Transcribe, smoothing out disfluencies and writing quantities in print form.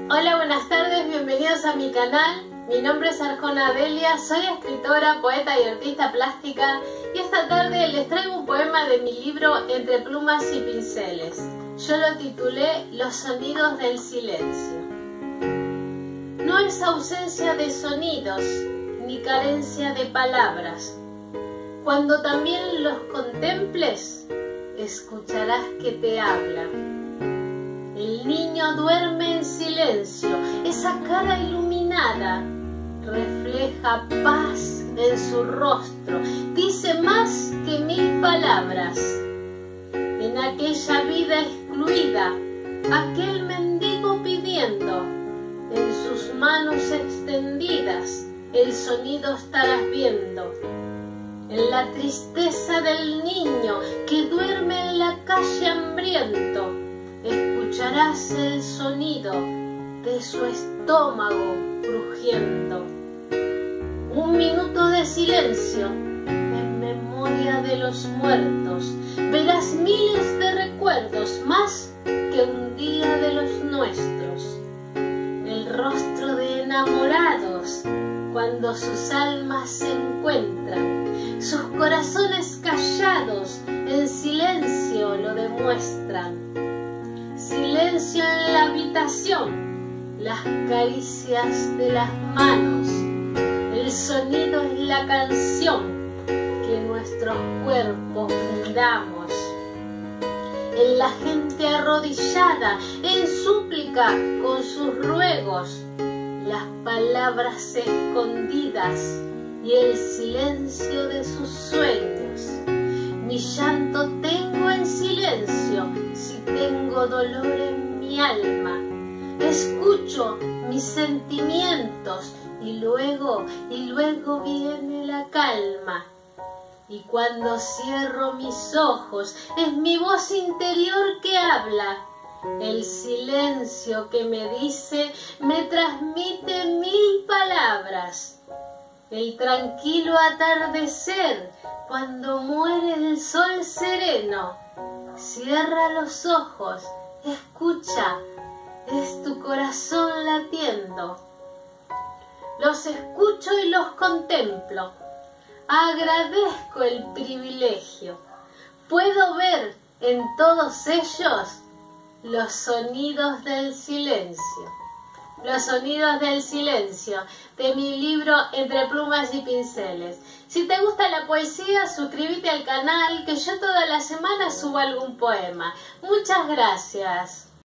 Hola, buenas tardes, bienvenidos a mi canal. Mi nombre es Arjona Delia, soy escritora, poeta y artista plástica y esta tarde les traigo un poema de mi libro Entre plumas y pinceles. Yo lo titulé Los sonidos del silencio. No es ausencia de sonidos ni carencia de palabras. Cuando también los contemples, escucharás que te habla. El niño duerme en silencio, esa cara iluminada refleja paz en su rostro, dice más que 1000 palabras. En aquella vida excluida, aquel mendigo pidiendo, en sus manos extendidas, el sonido estarás viendo. En la tristeza del niño que duerme en la calle hambriento, escucharás el sonido de su estómago crujiendo. Un minuto de silencio en memoria de los muertos. Verás miles de recuerdos, más que un día de los nuestros. El rostro de enamorados cuando sus almas se encuentran. Sus corazones callados en silencio lo demuestran. Silencio en la habitación, las caricias de las manos. El sonido es la canción que nuestros cuerpos brindamos. En la gente arrodillada, en súplica con sus ruegos, las palabras escondidas y el silencio de sus sueños. Mi llanto tengo en silencio si tengo dolor en mi alma. Escucho mis sentimientos y luego viene la calma. Y cuando cierro mis ojos es mi voz interior que habla. El silencio que me dice me transmite 1000 palabras. El tranquilo atardecer cuando muere el sol sereno. Cierra los ojos, escucha, es tu corazón latiendo. Los escucho y los contemplo. Agradezco el privilegio. Puedo ver en todos ellos los sonidos del silencio. Los sonidos del silencio, de mi libro Entre plumas y pinceles. Si te gusta la poesía, suscríbete al canal, que yo toda la semana subo algún poema. Muchas gracias.